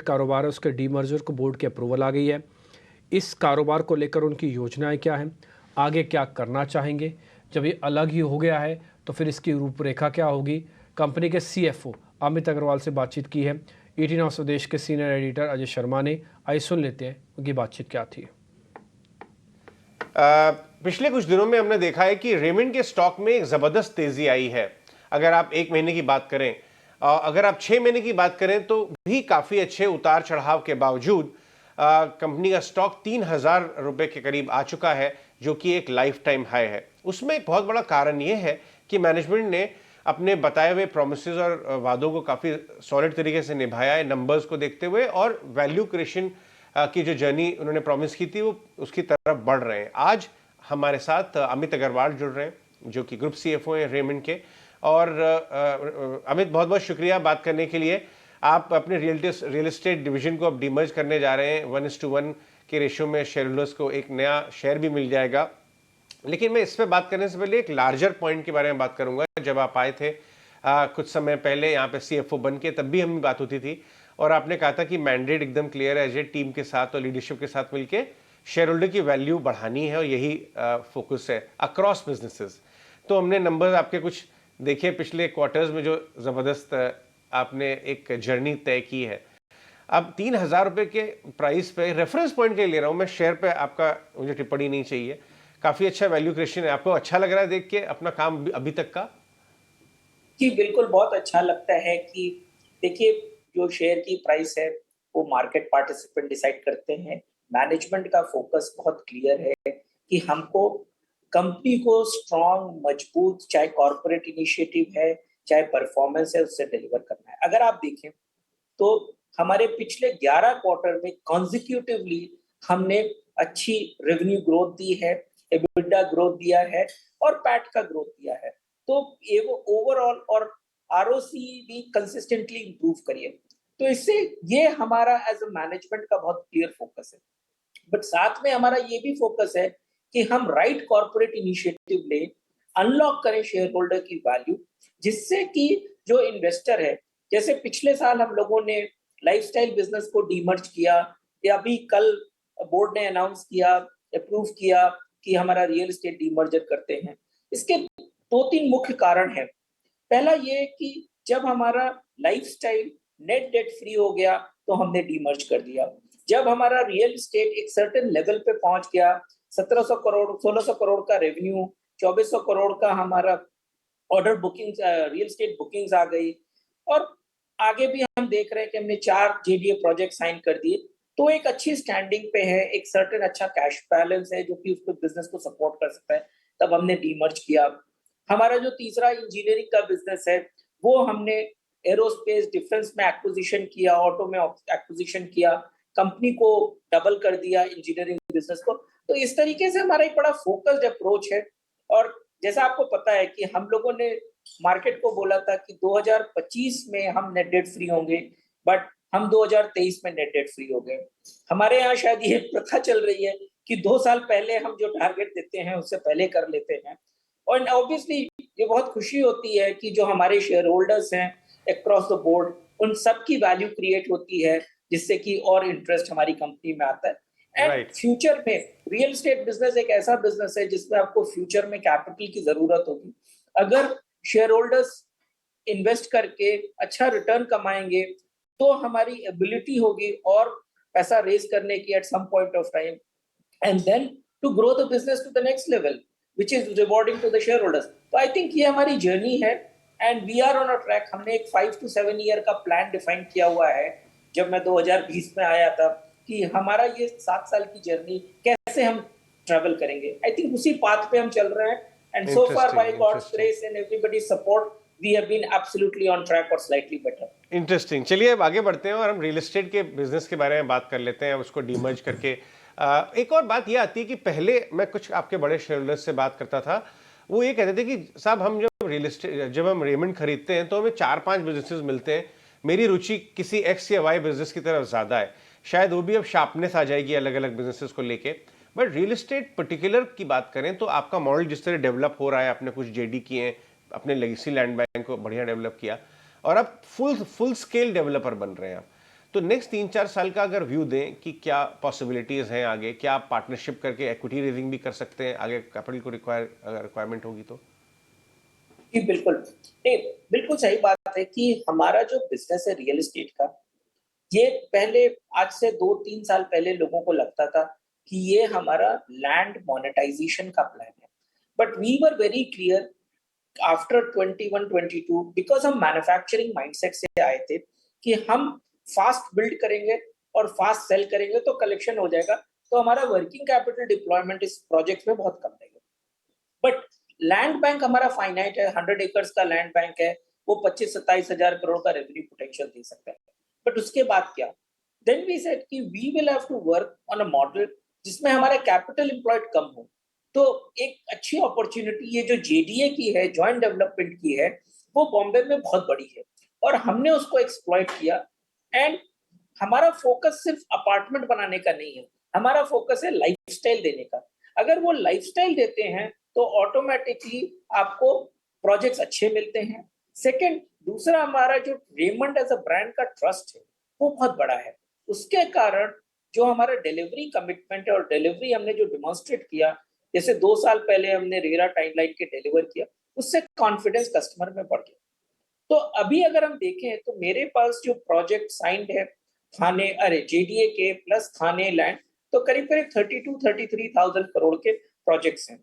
कारोबार है उसके डीमर्जर को बोर्ड की अप्रूवल आ गई है। इस कारोबार को लेकर उनकी योजनाएं क्या हैं, आगे क्या करना चाहेंगे, जब ये अलग ही हो गया है तो फिर इसकी रूपरेखा क्या होगी। कंपनी के CFO अमित अग्रवाल से बातचीत की है 18 हाउस स्वदेश के सीनियर एडिटर अजय शर्मा ने। आइए सुन लेते हैं उनकी बातचीत क्या थी। पिछले कुछ दिनों में हमने देखा है कि रेमंड के स्टॉक में एक जबरदस्त तेजी आई है। अगर आप 1 महीने की बात करें, अगर आप 6 महीने की बात करें तो भी काफी अच्छे उतार चढ़ाव के बावजूद कंपनी का स्टॉक 3,000 रुपए के करीब आ चुका है, जो कि एक लाइफ टाइम हाई है। उसमें एक बहुत बड़ा कारण यह है कि मैनेजमेंट ने अपने बताए हुए प्रोमिसेस और वादों को काफी सॉलिड तरीके से निभाया है नंबर्स को देखते हुए, और वैल्यू क्रिएशन की जो जर्नी उन्होंने प्रॉमिस की थी वो उसकी तरफ बढ़ रहे हैं। आज हमारे साथ अमित अग्रवाल जुड़ रहे हैं जो कि ग्रुप CFO हैं रेमंड के। और अमित, बहुत बहुत शुक्रिया बात करने के लिए। आप अपने रियल एस्टेट डिवीजन को अब डीमर्ज करने जा रहे हैं, 1:1 के रेशियो में शेयर होल्डर्स को एक नया शेयर भी मिल जाएगा। लेकिन मैं इस पर बात करने से पहले एक लार्जर पॉइंट के बारे में बात करूंगा। जब आप आए थे कुछ समय पहले यहाँ पे CFO बन के, तब भी हमें बात होती थी और आपने कहा था कि मैंडेट एकदम क्लियर है, टीम के साथ और लीडरशिप के साथ मिलके शेयर होल्डर की वैल्यू बढ़ानी है और यही फोकस है अक्रॉस बिजनेसेस। तो हमने नंबर्स आपके कुछ देखे पिछले क्वार्टर्स में, जो जबरदस्त आपने एक जर्नी तय की है। अब 3,000 रुपए के प्राइस पे, रेफरेंस पॉइंट के लिए ले रहा हूं मैं, शेयर पे आपका मुझे टिप्पणी नहीं चाहिए। काफी अच्छा वैल्यू क्रिएशन है। आपको अच्छा लग रहा है देख के अपना काम अभी तक का? जी बिल्कुल, बहुत अच्छा लगता है कि देखिए, जो शेयर की प्राइस है वो मार्केट पार्टिसिपेंट डिसाइड करते हैं। मैनेजमेंट का फोकस बहुत क्लियर है कि हमको कंपनी को स्ट्रॉन्ग, मजबूत, चाहे कॉर्पोरेट इनिशिएटिव है, चाहे परफॉर्मेंस है, उससे डिलीवर करना है। अगर आप देखें तो हमारे पिछले 11 क्वार्टर में कॉन्जिक्यूटिवली हमने अच्छी रेवेन्यू ग्रोथ दी है, एबिटा ग्रोथ दिया है और पैट का ग्रोथ दिया है। तो ये वो ओवरऑल और आरओसी भी कंसिस्टेंटली इंप्रूव करिए। तो इससे ये हमारा एज अ मैनेजमेंट का बहुत क्लियर फोकस है। बट साथ में हमारा ये भी फोकस है कि हम राइट कॉर्पोरेट इनिशिएटिव ले, अनलॉक करें शेयर होल्डर की वैल्यू, जिससे कि जो इन्वेस्टर है, जैसे पिछले साल हम लोगों ने लाइफस्टाइल बिजनेस को डीमर्ज किया, या अभी कल बोर्ड ने अनाउंस किया, अप्रूव किया कि हमारा रियल एस्टेट डीमर्जर करते हैं। इसके 2-3 मुख्य कारण हैं। पहला ये कि जब हमारा लाइफस्टाइल नेट डेट फ्री हो गया तो हमने डीमर्ज कर दिया। जब हमारा रियल एस्टेट एक सर्टेन लेवल पे पहुंच गया, 1700 करोड़ 1600 करोड़ का रेवेन्यू, 2400 करोड़ का हमारा order bookings, real estate bookings आ गई, और आगे भी हम देख रहे हैं कि हमने 4 JDA प्रोजेक्ट साइन कर दिए। तो एक अच्छी स्टैंडिंग पे है, एक सर्टेन अच्छा कैश बैलेंस है जो कि उसको बिजनेस को सपोर्ट कर सकता है। तब हमने डीमर्ज किया। हमारा जो तीसरा इंजीनियरिंग का बिजनेस है वो हमने एरोस्पेस डिफेंस में एक्विजिशन किया, ऑटो में एक्विजिशन किया, कंपनी को डबल कर दिया इंजीनियरिंग बिजनेस को। तो इस तरीके से हमारा एक बड़ा फोकस्ड अप्रोच है। और जैसा आपको पता है कि हम लोगों ने मार्केट को बोला था कि 2025 में हम नेट डेट फ्री होंगे, बट हम 2023 में नेट डेट फ्री हो गए। हमारे यहाँ शायद ये प्रथा चल रही है कि 2 साल पहले हम जो टारगेट देते हैं उससे पहले कर लेते हैं। और ऑब्वियसली ये बहुत खुशी होती है कि जो हमारे शेयर होल्डर्स हैं अक्रॉस द बोर्ड, उन सब की वैल्यू क्रिएट होती है, जिससे कि और इंटरेस्ट हमारी कंपनी में आता है। एंड फ्यूचर में रियल एस्टेट बिजनेस एक ऐसा बिजनेस है जिसमें आपको फ्यूचर में कैपिटल की जरूरत होगी। अगर शेयर होल्डर्स इन्वेस्ट करके अच्छा रिटर्न कमाएंगे तो हमारी एबिलिटी होगी और पैसा रेज करने की at some point of time, and then to grow the business to the next level which is rewarding to the shareholders. तो I think ये हमारी जर्नी है and we are on a track. हमने एक 5 to 7 year का plan define किया हुआ है जब मैं 2020 में आया था, कि हमारा ये 7 साल की जर्नी कैसे हम ट्रैवल करेंगे। I think उसी पाथ पे हम चल रहे हैं, and so far by God's grace and everybody's support we have been absolutely on track or slightly better. Interesting. चलिए अब आगे बढ़ते हैं और हम रियल एस्टेट के बिजनेस के बारे में बात कर लेते हैं, उसको डीमर्ज करके। एक और बात ये आती है कि पहले मैं कुछ आपके बड़े शेयरहोल्डर्स से बात करता था, वो ये कहते थे कि साहब हम जब हम रेमंड खरीदते हैं तो हमें 4-5 बिजनेसेस मिलते हैं, मेरी रुचि किसी X या Y बिजनेस की तरफ ज़्यादा है। शायद वो भी अब शार्पनेस आ जाएगी अलग अलग बिजनेसेस को लेके। बट रियल एस्टेट पर्टिकुलर की बात करें तो आपका मॉडल जिस तरह डेवलप हो रहा है, आपने कुछ JD किए हैं, अपने लेगेसी लैंड बैंक को बढ़िया डेवलप किया और अब फुल स्केल डेवलपर बन रहे हैं आप। तो नेक्स्ट 3-4 साल का अगर व्यू दें कि क्या पॉसिबिलिटीज हैं आगे, क्या आप पार्टनरशिप करके इक्विटी रेजिंग भी कर सकते हैं आगे, कैपिटल को रिक्वायरमेंट होगी तो? जी बिल्कुल, नहीं बिल्कुल सही बात है कि हमारा जो बिजनेस है रियल एस्टेट का, ये पहले आज से 2-3 साल पहले लोगों को लगता था कि ये हमारा लैंड मोनेटाइजेशन का प्लान है, but we were very clear after 21-22 because हम मैन्युफैक्चरिंग माइंडसेट से आए थे कि हम फास्ट बिल्ड करेंगे और फास्ट सेल करेंगे तो कलेक्शन हो जाएगा, तो हमारा वर्किंग कैपिटल डिप्लॉयमेंट इस प्रोजेक्ट में बहुत कम रहेगा। बट लैंड बैंक हमारा फाइनाइट है, 100 एकर्स का लैंड बैंक है, वो 25-27 हजार करोड़ का रेवेन्यू पोटेंशियल दे सकता है। बट उसके बाद क्या? देन वी सेड कि we will have to work on a model जिसमें हमारा कैपिटल एम्प्लॉयड कम हो। तो एक अच्छी अपॉर्चुनिटी ये जो जेडीए की है, जॉइंट डेवलपमेंट की है, वो बॉम्बे में बहुत बड़ी है और हमने उसको एक्सप्लॉइट किया। एंड हमारा फोकस सिर्फ अपार्टमेंट बनाने का नहीं है, हमारा फोकस है लाइफस्टाइल देने का। अगर वो लाइफस्टाइल देते हैं तो ऑटोमेटिकली आपको प्रोजेक्ट्स अच्छे मिलते हैं। सेकंड, दूसरा हमारा जो रेमंड एज अ ब्रांड का ट्रस्ट है वो बहुत बड़ा है। उसके कारण जो हमारा डिलीवरी कमिटमेंट है और डिलीवरी हमने जो डिमॉन्स्ट्रेट किया, जैसे 2 साल पहले हमने रेरा टाइमलाइन के डिलीवर किया, उससे कॉन्फिडेंस कस्टमर में बढ़ गया। तो अभी अगर हम देखें तो मेरे पास जो प्रोजेक्ट साइंड है थाने, अरे जेडीए के प्लस थाने लैंड, तो करीब करीब 32-33,000 करोड़ के प्रोजेक्ट्स हैं,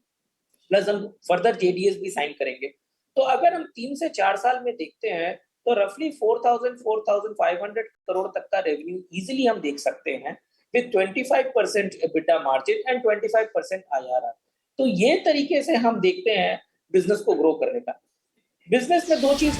प्लस हम फर्दर जेडीएस भी साइन करेंगे। तो अगर हम 3 से 4 साल में देखते हैं तो रफली 4,500 करोड़ तक का रेवेन्यू इजीली हम देख सकते हैं with 25% EBITDA margin and 25% IRR। तो ये तरीके से हम देखते हैं बिजनेस को ग्रो करने का। बिजनेस में 2 चीज